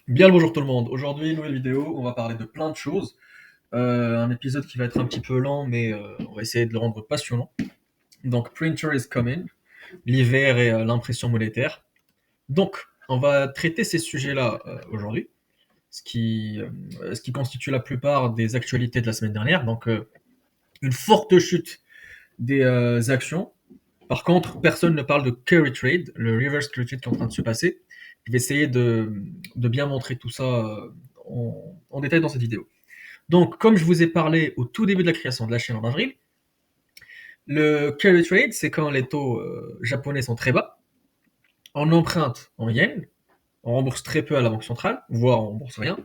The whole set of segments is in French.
Bien le bonjour tout le monde. Aujourd'hui, nouvelle vidéo, on va parler de plein de choses. Un épisode qui va être un petit peu lent, mais on va essayer de le rendre passionnant. Donc, Printer is coming, l'hiver et l'impression monétaire. Donc, on va traiter ces sujets-là aujourd'hui, ce qui constitue la plupart des actualités de la semaine dernière. Donc, une forte chute des actions. Par contre, personne ne parle de carry trade, le reverse carry trade qui est en train de se passer. Je vais essayer de bien montrer tout ça en détail dans cette vidéo. Donc, comme je vous ai parlé au tout début de la création de la chaîne en avril, le carry trade, c'est quand les taux japonais sont très bas, on emprunte en yens, on rembourse très peu à la banque centrale, voire on rembourse rien,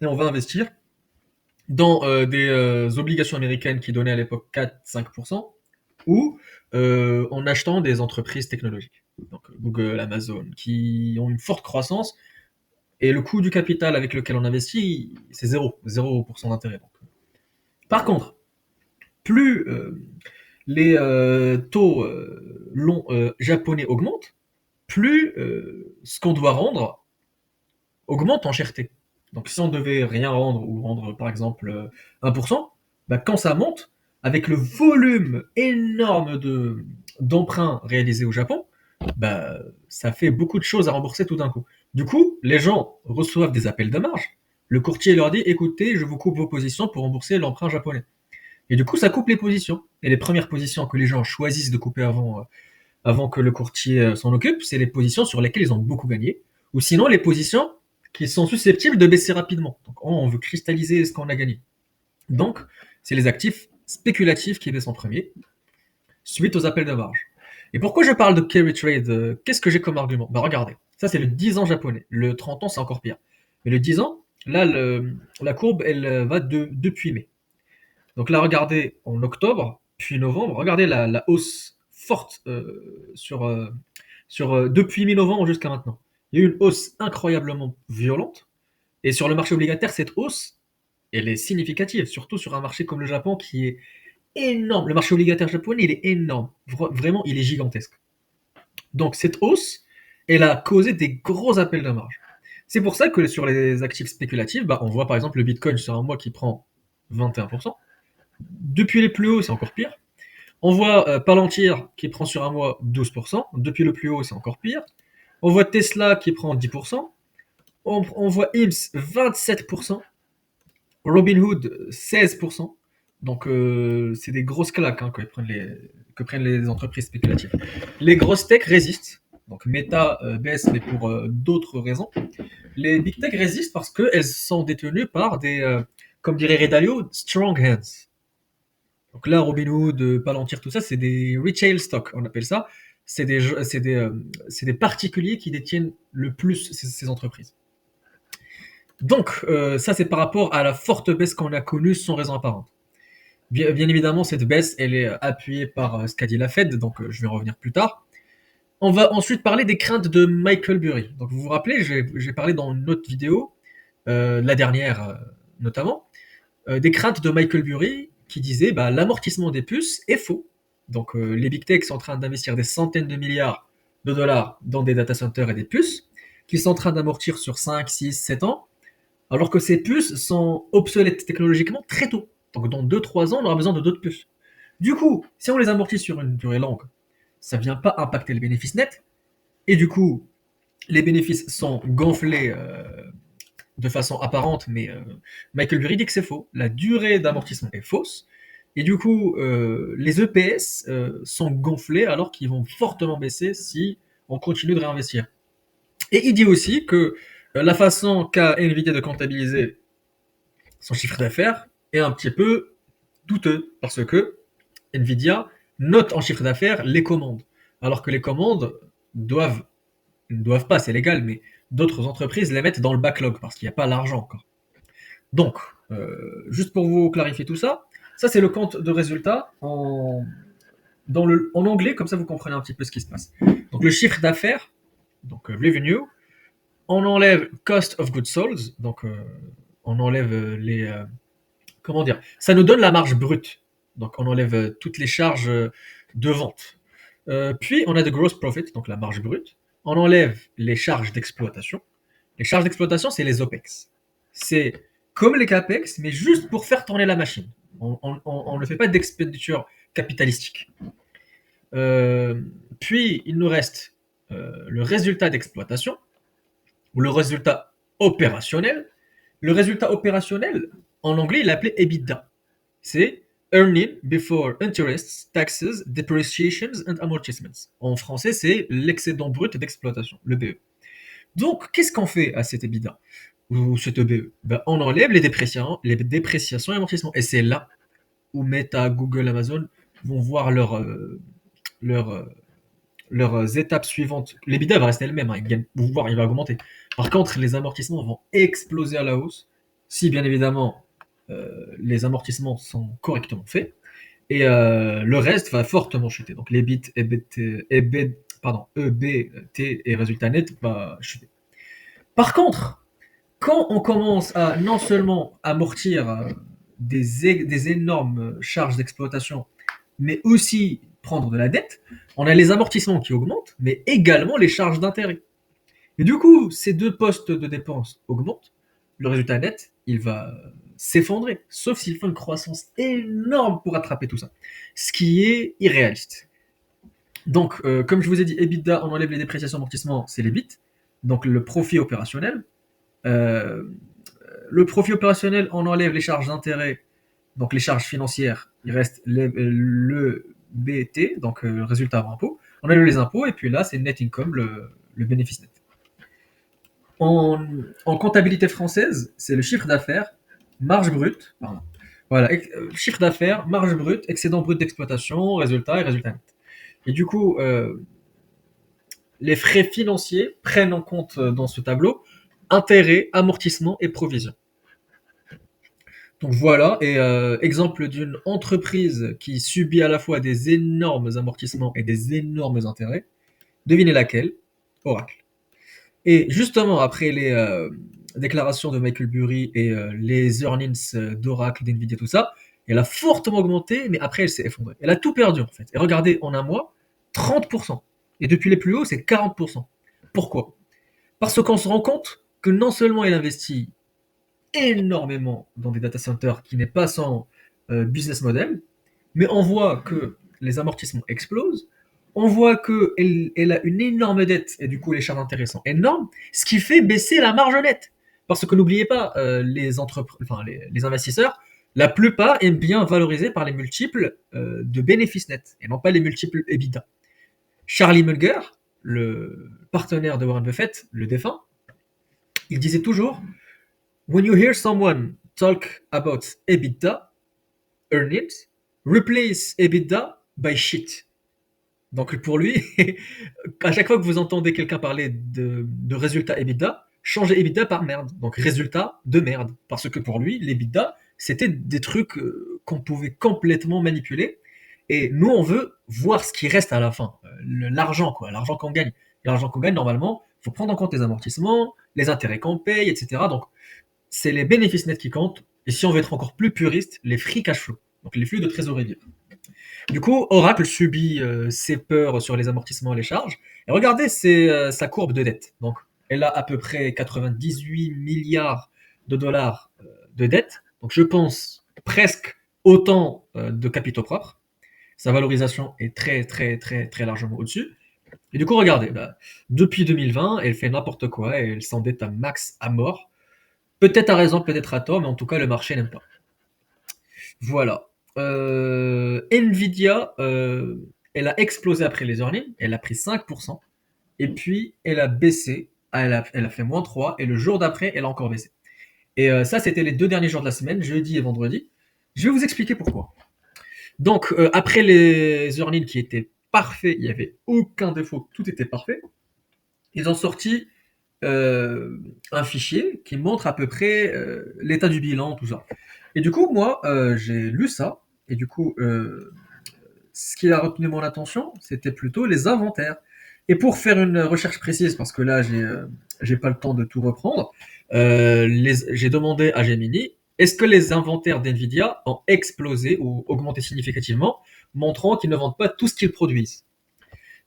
et on va investir dans des obligations américaines qui donnaient à l'époque 4-5%, ou en achetant des entreprises technologiques, donc Google, Amazon, qui ont une forte croissance, et le coût du capital avec lequel on investit, c'est 0% d'intérêt. Donc. Par contre, plus les taux longs japonais augmentent, plus ce qu'on doit rendre augmente en cherté. Donc si on devait rien rendre ou rendre par exemple 1%, bah, quand ça monte, avec le volume énorme d'emprunts réalisés au Japon, bah, ça fait beaucoup de choses à rembourser tout d'un coup. Du coup, les gens reçoivent des appels de marge. Le courtier leur dit écoutez, je vous coupe vos positions pour rembourser l'emprunt japonais. Et du coup, ça coupe les positions. Et les premières positions que les gens choisissent de couper avant que le courtier s'en occupe, c'est les positions sur lesquelles ils ont beaucoup gagné, ou sinon les positions qui sont susceptibles de baisser rapidement. Donc on veut cristalliser ce qu'on a gagné. Donc, c'est les actifs spéculatifs qui baissent en premier, suite aux appels de marge. Et pourquoi je parle de carry trade Qu'est-ce que j'ai comme argument Bah regardez, ça c'est le 10 ans japonais. Le 30 ans, c'est encore pire. Mais le 10 ans, là, la courbe, elle va depuis mai. Donc là, regardez en octobre, puis novembre, regardez la hausse forte depuis mi-novembre jusqu'à maintenant. Il y a eu une hausse incroyablement violente. Et sur le marché obligataire, cette hausse, elle est significative, surtout sur un marché comme le Japon qui est énorme. Le marché obligataire japonais, il est énorme. Vraiment, il est gigantesque. Donc cette hausse, elle a causé des gros appels de marge. C'est pour ça que sur les actifs spéculatifs, bah, on voit par exemple le Bitcoin sur un mois qui prend 21%. Depuis les plus hauts, c'est encore pire. On voit Palantir qui prend sur un mois 12%. Depuis le plus haut, c'est encore pire. On voit Tesla qui prend 10%. On voit IMS 27%. Robinhood 16%. Donc c'est des grosses claques hein, que prennent les entreprises spéculatives. Les grosses tech résistent. Donc Meta baisse, mais pour d'autres raisons. Les big tech résistent parce qu'elles sont détenues par des, comme dirait Redalio, strong hands. Donc là, Robinhood, Palantir, tout ça, c'est des retail stocks, on appelle ça. C'est des particuliers qui détiennent le plus ces entreprises. Donc, ça, c'est par rapport à la forte baisse qu'on a connue sans raison apparente. Bien évidemment, cette baisse, elle est appuyée par ce qu'a dit la Fed, donc je vais en revenir plus tard. On va ensuite parler des craintes de Michael Burry. Donc, vous vous rappelez, j'ai parlé dans une autre vidéo, la dernière notamment, des craintes de Michael Burry qui disait bah, l'amortissement des puces est faux. Donc les big tech sont en train d'investir des centaines de milliards de dollars dans des data centers et des puces qui sont en train d'amortir sur 5, 6, 7 ans, alors que ces puces sont obsolètes technologiquement très tôt. Donc dans 2, 3 ans, on aura besoin de d'autres puces. Du coup, si on les amortit sur une durée longue, ça ne vient pas impacter les bénéfices nets, et du coup, les bénéfices sont gonflés de façon apparente, mais Michael Burry dit que c'est faux. La durée d'amortissement est fausse. Et du coup, les EPS sont gonflés alors qu'ils vont fortement baisser si on continue de réinvestir. Et il dit aussi que la façon qu'a Nvidia de comptabiliser son chiffre d'affaires est un petit peu douteux parce que Nvidia note en chiffre d'affaires les commandes, alors que les commandes doivent ne doivent pas, c'est légal, mais d'autres entreprises les mettent dans le backlog parce qu'il n'y a pas l'argent encore. Donc, juste pour vous clarifier tout ça, ça c'est le compte de résultat en anglais, comme ça vous comprenez un petit peu ce qui se passe. Donc le chiffre d'affaires, donc revenue, on enlève cost of goods sold, donc on enlève comment dire, ça nous donne la marge brute. Donc on enlève toutes les charges de vente. Puis on a de gross profit, donc la marge brute. On enlève les charges d'exploitation. Les charges d'exploitation, c'est les OPEX. C'est comme les CAPEX, mais juste pour faire tourner la machine. On ne fait pas d'expenditure capitalistique. Euh, Puis, il nous reste le résultat d'exploitation, ou le résultat opérationnel. Le résultat opérationnel, en anglais, il est appelé EBITDA. C'est Earning Before Interests, Taxes, Depreciations and Amortisements. En français, c'est l'excédent brut d'exploitation, le BE. Donc, qu'est-ce qu'on fait à cet EBITDA ou cet EBE? Ben, on enlève les dépréciations et amortissements. Et c'est là où Meta, Google, Amazon vont voir leur, euh, leurs étapes suivantes. L'EBITDA va rester elle-même, hein, voire il va augmenter. Par contre, les amortissements vont exploser à la hausse, si bien évidemment les amortissements sont correctement faits, et le reste va fortement chuter. Donc l'EBIT, EBT et résultat net va chuter. Par contre, quand on commence à non seulement amortir des énormes charges d'exploitation, mais aussi prendre de la dette, on a les amortissements qui augmentent, mais également les charges d'intérêt. Et du coup, ces deux postes de dépenses augmentent, le résultat net, il va s'effondrer, sauf s'il faut une croissance énorme pour attraper tout ça, ce qui est irréaliste. Donc, comme je vous ai dit, EBITDA, on enlève les dépréciations amortissements, c'est l'EBIT, donc le profit opérationnel. Euh, le profit opérationnel, on enlève les charges d'intérêt, donc les charges financières, il reste le BT, donc le résultat avant impôt. On enlève les impôts, et puis là, c'est net income, le bénéfice net. En comptabilité française, c'est le chiffre d'affaires, marge brute, pardon. Voilà, chiffre d'affaires, marge brute, excédent brut d'exploitation, résultat et résultat net. Et du coup, les frais financiers prennent en compte dans ce tableau intérêts, amortissements et provisions. Donc voilà, et exemple d'une entreprise qui subit à la fois des énormes amortissements et des énormes intérêts. Devinez laquelle? Oracle. Et justement, après les déclarations de Michael Burry et les earnings d'Oracle, d'NVIDIA, tout ça, elle a fortement augmenté, mais après elle s'est effondrée. Elle a tout perdu en fait. Et regardez, en un mois, 30%. Et depuis les plus hauts, c'est 40%. Pourquoi? Parce qu'on se rend compte que non seulement elle investit énormément dans des data centers qui n'est pas sans business model, mais on voit que les amortissements explosent, on voit qu'elle a une énorme dette et du coup les charges d'intérêt sont énormes, ce qui fait baisser la marge nette. Parce que n'oubliez pas, les investisseurs, la plupart aiment bien valoriser par les multiples de bénéfices nets et non pas les multiples EBITDA. Charlie Munger, le partenaire de Warren Buffett, le défunt, il disait toujours When you hear someone talk about EBITDA, earnings, replace EBITDA by shit. Donc pour lui, à chaque fois que vous entendez quelqu'un parler de résultat EBITDA, changez EBITDA par merde. Donc résultat de merde. Parce que pour lui, l'EBITDA, c'était des trucs qu'on pouvait complètement manipuler. Et nous, on veut voir ce qui reste à la fin. L'argent, quoi. L'argent qu'on gagne. L'argent qu'on gagne, normalement, il faut prendre en compte les amortissements, les intérêts qu'on paye, etc. Donc c'est les bénéfices nets qui comptent. Et si on veut être encore plus puriste, les free cash flow. Donc les flux de trésorerie libre. Du coup, Oracle subit ses peurs sur les amortissements et les charges. Et regardez sa courbe de dette. Donc, elle a à peu près 98 milliards de dollars de dette. Donc, je pense presque autant de capitaux propres. Sa valorisation est très, très, très, très largement au-dessus. Et du coup, regardez, bah, depuis 2020, elle fait n'importe quoi et elle s'endette à max à mort. Peut-être à raison, peut-être à tort, mais en tout cas, le marché n'aime pas. Voilà. Nvidia, elle a explosé après les earnings, elle a pris 5%, et puis elle a baissé, elle a fait moins 3, et le jour d'après, elle a encore baissé. Et ça, c'était les deux derniers jours de la semaine, jeudi et vendredi. Je vais vous expliquer pourquoi. Donc, après les earnings qui étaient parfaits, il n'y avait aucun défaut, tout était parfait, ils ont sorti un fichier qui montre à peu près l'état du bilan, tout ça. Et du coup, moi, j'ai lu ça, et du coup, ce qui a retenu mon attention, c'était plutôt les inventaires. Et pour faire une recherche précise, parce que là, j'ai pas le temps de tout reprendre, j'ai demandé à Gemini, est-ce que les inventaires d'NVIDIA ont explosé ou augmenté significativement, montrant qu'ils ne vendent pas tout ce qu'ils produisent.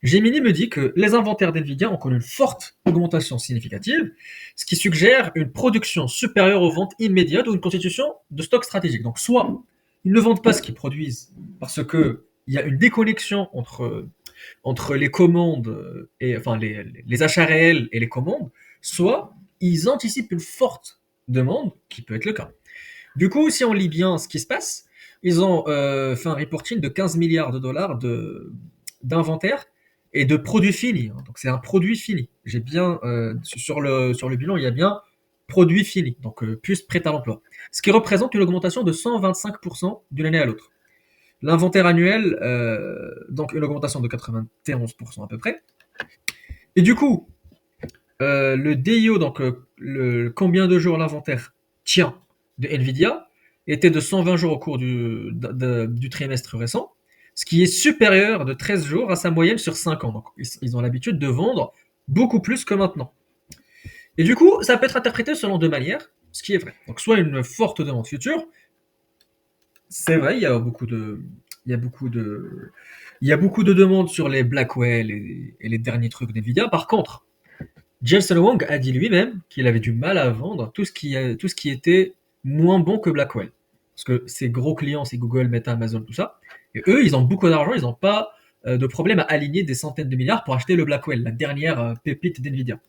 Gemini me dit que les inventaires d'NVIDIA ont connu une forte augmentation significative, ce qui suggère une production supérieure aux ventes immédiates ou une constitution de stock stratégique. Donc soit ils ne vendent pas ce qu'ils produisent parce qu'il y a une déconnexion entre les commandes et enfin les achats réels et les commandes, soit ils anticipent une forte demande, qui peut être le cas. Du coup, si on lit bien ce qui se passe, ils ont fait un reporting de 15 milliards de dollars d'inventaire et de produits finis. Hein. Donc c'est un produit fini. J'ai bien sur le bilan, il y a bien produit fini, donc puce prête à l'emploi. Ce qui représente une augmentation de 125% d'une année à l'autre. L'inventaire annuel, donc une augmentation de 91% à peu près. Et du coup, le DIO, donc combien de jours l'inventaire tient de Nvidia, était de 120 jours au cours du trimestre récent, ce qui est supérieur de 13 jours à sa moyenne sur 5 ans. Donc, ils ont l'habitude de vendre beaucoup plus que maintenant. Et du coup, ça peut être interprété selon deux manières, ce qui est vrai. Donc, soit une forte demande future, c'est vrai, il y a beaucoup de, il y a beaucoup de demandes sur les Blackwell et les derniers trucs d'NVIDIA. Par contre, Jensen Huang a dit lui-même qu'il avait du mal à vendre tout ce qui était moins bon que Blackwell. Parce que ses gros clients, c'est Google, Meta, Amazon, tout ça. Et eux, ils ont beaucoup d'argent, ils n'ont pas de problème à aligner des centaines de milliards pour acheter le Blackwell, la dernière pépite d'NVIDIA.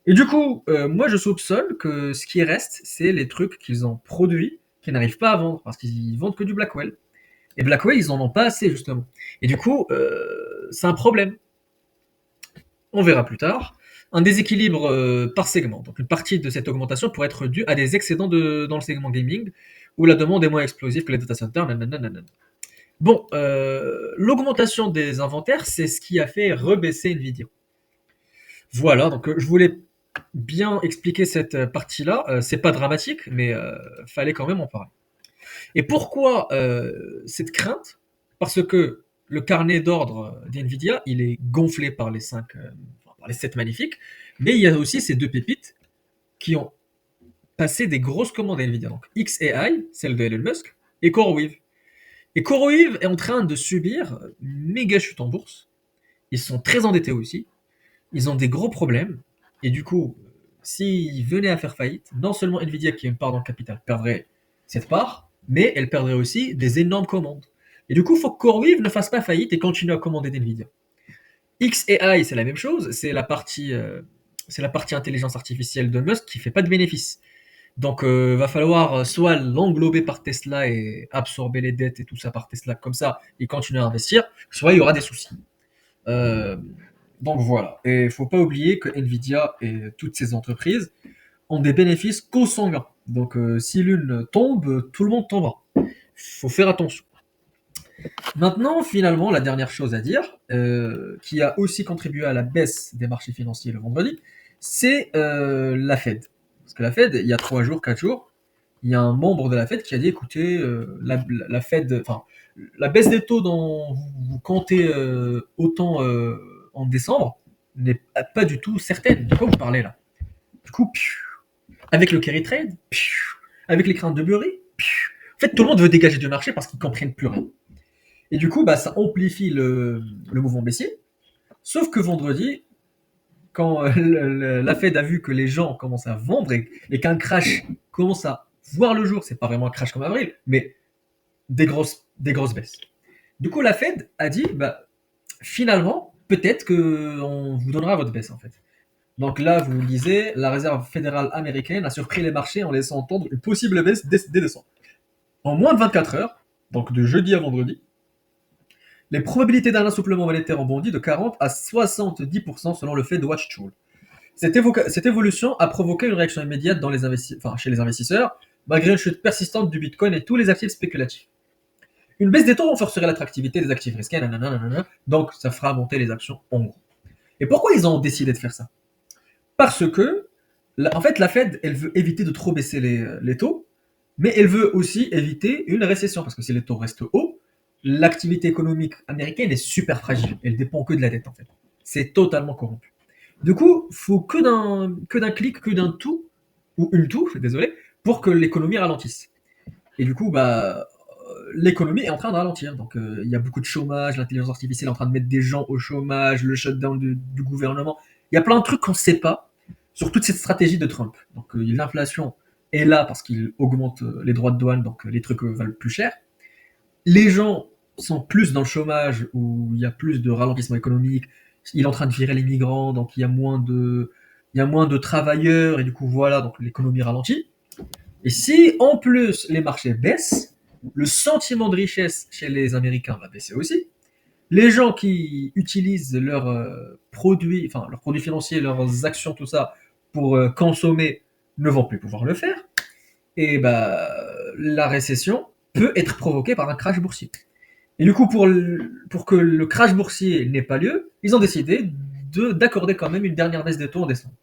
Et du coup, moi je soupçonne que ce qui reste, c'est les trucs qu'ils ont produits, qu'ils n'arrivent pas à vendre, parce qu'ils vendent que du Blackwell. Et Blackwell, ils en ont pas assez, justement. Et du coup, c'est un problème. On verra plus tard. Un déséquilibre par segment. Donc une partie de cette augmentation pourrait être due à des excédents dans le segment gaming, où la demande est moins explosive que les data centers. Nanana. Bon, l'augmentation des inventaires, c'est ce qui a fait rebaisser Nvidia. Voilà, donc je voulais bien expliquer cette partie-là. C'est pas dramatique, mais fallait quand même en parler. Et pourquoi cette crainte? Parce que le carnet d'ordre d'NVIDIA, il est gonflé par par les 7 magnifiques, mais il y a aussi ces deux pépites qui ont passé des grosses commandes à NVIDIA. Donc XAI, celle de Elon Musk, et CoreWeave. Et CoreWeave est en train de subir une méga chute en bourse. Ils sont très endettés aussi. Ils ont des gros problèmes. Et du coup, s'ils venaient à faire faillite, non seulement Nvidia, qui a une part dans le capital, perdrait cette part, mais elle perdrait aussi des énormes commandes. Et du coup, il faut que CoreWeave ne fasse pas faillite et continue à commander d'Nvidia. XAI, c'est la même chose, c'est la partie intelligence artificielle de Musk qui fait pas de bénéfices. Donc, va falloir soit l'englober par Tesla et absorber les dettes et tout ça par Tesla, comme ça, et continuer à investir, soit il y aura des soucis. Euh, donc voilà. Et il ne faut pas oublier que Nvidia et toutes ces entreprises ont des bénéfices consanguins. Donc si l'une tombe, tout le monde tombera. Il faut faire attention. Maintenant, finalement, la dernière chose à dire, qui a aussi contribué à la baisse des marchés financiers le vendredi, c'est la Fed. Parce que la Fed, il y a 3 jours, 4 jours, il y a un membre de la Fed qui a dit écoutez, la Fed, enfin, la baisse des taux dont vous comptez autant en décembre n'est pas du tout certaine. De quoi vous parlez là? Du coup, avec le carry trade, avec les craintes de Burry, en fait, tout le monde veut dégager du marché parce qu'ils ne comprennent plus rien. Et du coup, bah, ça amplifie le mouvement baissier. Sauf que vendredi, quand la Fed a vu que les gens commencent à vendre et qu'un crash commence à voir le jour, c'est pas vraiment un crash comme avril, mais des grosses baisses. Du coup, la Fed a dit, bah, finalement, peut-être qu'on vous donnera votre baisse en fait. Donc là, vous lisez, la Réserve fédérale américaine a surpris les marchés en laissant entendre une possible baisse dès décembre. En moins de 24 heures, donc de jeudi à vendredi, les probabilités d'un assouplement monétaire ont bondi de 40 à 70% selon le Fed Watch Tool. Cette évolution a provoqué une réaction immédiate chez les investisseurs, malgré une chute persistante du Bitcoin et tous les actifs spéculatifs. Une baisse des taux renforcerait l'attractivité des actifs risqués, donc ça fera monter les actions en gros. Et pourquoi ils ont décidé de faire ça? Parce que, en fait, la Fed, elle veut éviter de trop baisser les taux, mais elle veut aussi éviter une récession, parce que si les taux restent hauts, l'activité économique américaine est super fragile. Elle dépend que de la dette, en fait. C'est totalement corrompu. Du coup, il faut que d'un clic, que d'un tout, ou une toux, désolé, pour que l'économie ralentisse. Et du coup, bah, l'économie est en train de ralentir. Donc, il y a beaucoup de chômage, l'intelligence artificielle est en train de mettre des gens au chômage, le shutdown du gouvernement. Il y a plein de trucs qu'on ne sait pas sur toute cette stratégie de Trump. Donc, l'inflation est là parce qu'il augmente les droits de douane, donc les trucs valent plus cher. Les gens sont plus dans le chômage, où il y a plus de ralentissement économique. Il est en train de virer les migrants, donc il y a moins de travailleurs, et du coup, voilà, donc l'économie ralentit. Et si en plus les marchés baissent, le sentiment de richesse chez les Américains va baisser aussi. Les gens qui utilisent leurs produits financiers, leurs actions, tout ça, pour consommer, ne vont plus pouvoir le faire. Et bah, la récession peut être provoquée par un crash boursier. Et du coup, pour que le crash boursier n'ait pas lieu, ils ont décidé d'accorder quand même une dernière baisse des taux en décembre.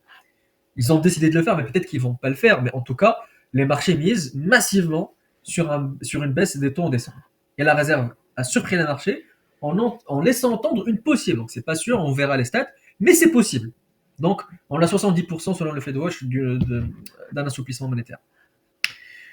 Ils ont décidé de le faire, mais peut-être qu'ils vont pas le faire. Mais en tout cas, les marchés misent massivement sur une baisse des taux en décembre. Et la réserve a surpris les marchés en laissant entendre une possible. Donc c'est pas sûr, on verra les stats, mais c'est possible. Donc on a 70% selon le Fed Watch d'un assouplissement monétaire.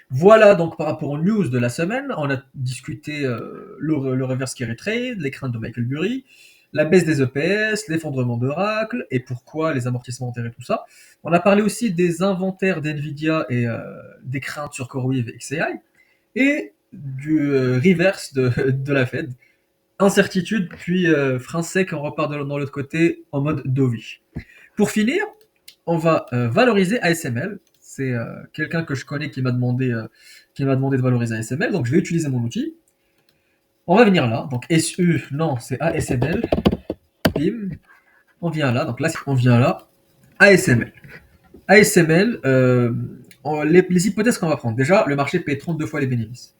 Voilà donc par rapport aux news de la semaine, on a discuté le reverse carry trade, les craintes de Michael Burry, la baisse des EPS, l'effondrement d'Oracle et pourquoi les amortissements enterrés, tout ça. On a parlé aussi des inventaires d'NVIDIA et des craintes sur CoreWeave et XAI et du reverse de la Fed. Incertitude, puis frein sec, on repart dans l'autre côté en mode dovish. Pour finir, on va valoriser ASML. C'est quelqu'un que je connais qui m'a demandé de valoriser ASML, donc je vais utiliser mon outil. On va venir là, donc SU, non, c'est ASML. Bim, on vient là, donc là, on vient là. ASML. ASML, les hypothèses qu'on va prendre. Déjà, le marché paye 32 fois les bénéfices.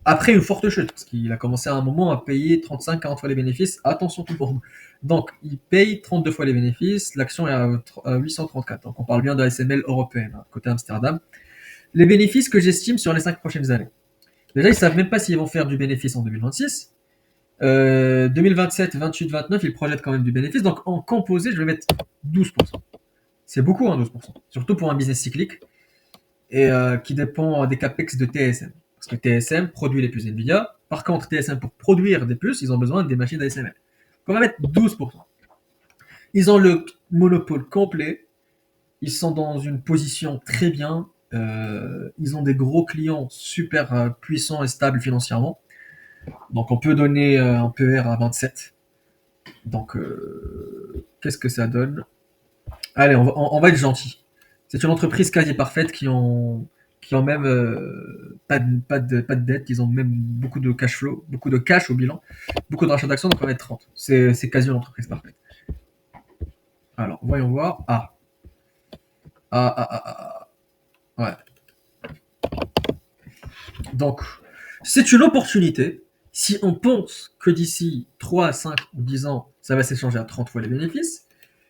Après une forte chute, parce qu'il a commencé à un moment à payer 35-40 fois les bénéfices. Attention tout le monde. Donc, il paye 32 fois les bénéfices. L'action est à 834. Donc, on parle bien de la SML européenne, hein, côté Amsterdam. Les bénéfices que j'estime sur les 5 prochaines années. Déjà, ils savent même pas s'ils vont faire du bénéfice en 2026. 2027, 28, 29, ils projettent quand même du bénéfice. Donc, en composé, je vais mettre 12%. C'est beaucoup, hein, 12%. Surtout pour un business cyclique et qui dépend des capex de TSM. Parce que TSM produit les puces Nvidia. Par contre, TSM, pour produire des puces, ils ont besoin des machines ASML. On va mettre 12%. Ils ont le monopole complet. Ils sont dans une position très bien. Ils ont des gros clients super puissants et stables financièrement. Donc on peut donner un PER à 27. Donc qu'est-ce que ça donne? Allez, on va être gentil. C'est une entreprise quasi parfaite qui ont même pas de dette, ils ont même beaucoup de cash flow, beaucoup de cash au bilan, beaucoup de rachats d'actions, donc on va mettre 30. C'est quasi une entreprise parfaite. Alors, voyons voir. Ouais. Donc, c'est une opportunité. Si on pense que d'ici 3, 5 ou 10 ans, ça va s'échanger à 30 fois les bénéfices,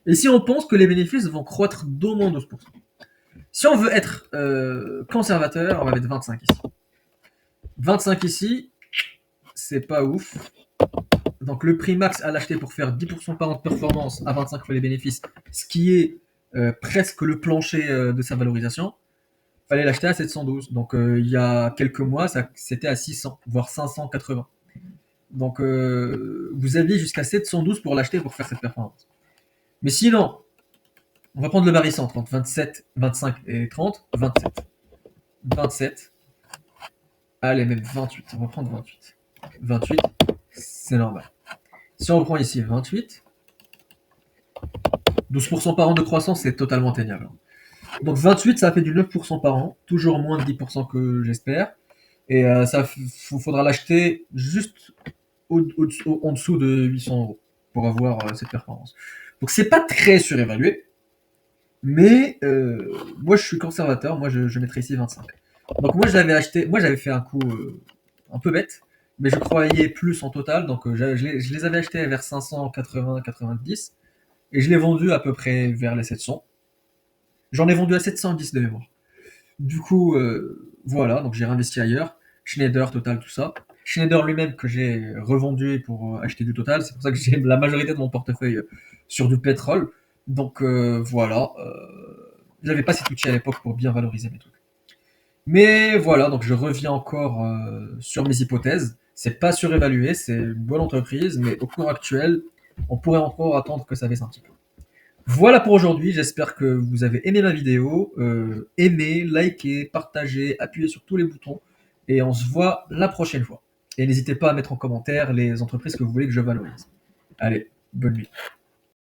et si on pense que les bénéfices vont croître d'au moins 12%. Si on veut être conservateur, on va mettre 25 ici. 25 ici, c'est pas ouf. Donc le prix max à l'acheter pour faire 10% par an de performance à 25 fois les bénéfices, ce qui est presque le plancher de sa valorisation, fallait l'acheter à 712. Donc il y a quelques mois, c'était à 600, voire 580. Donc vous aviez jusqu'à 712 pour l'acheter pour faire cette performance. Mais sinon, on va prendre le barycentre entre 27, 25 et 30, 27. 27. Allez, même 28. On va prendre 28. 28, c'est normal. Si on prend ici 28, 12% par an de croissance, c'est totalement atteignable. Donc 28, ça fait du 9% par an, toujours moins de 10% que j'espère. Et faudra l'acheter juste en dessous de 800 euros pour avoir cette performance. Donc c'est pas très surévalué, mais moi je suis conservateur, moi je mettrais ici 25. Donc moi j'avais fait un coup un peu bête, mais je croyais plus en total, donc je les avais achetés vers 580-90, et je l'ai vendu à peu près vers les 700. J'en ai vendu à 710 de mémoire. Du coup, voilà, donc j'ai réinvesti ailleurs. Schneider, Total, tout ça. Schneider lui-même que j'ai revendu pour acheter du Total. C'est pour ça que j'ai la majorité de mon portefeuille sur du pétrole. Donc voilà, j'avais pas cet outil à l'époque pour bien valoriser mes trucs. Mais voilà, donc je reviens encore sur mes hypothèses. C'est pas surévalué, c'est une bonne entreprise, mais au cours actuel, on pourrait encore attendre que ça baisse un petit peu. Voilà pour aujourd'hui, j'espère que vous avez aimé ma vidéo. Aimez, likez, partagez, appuyez sur tous les boutons et on se voit la prochaine fois. Et n'hésitez pas à mettre en commentaire les entreprises que vous voulez que je valorise. Allez, bonne nuit.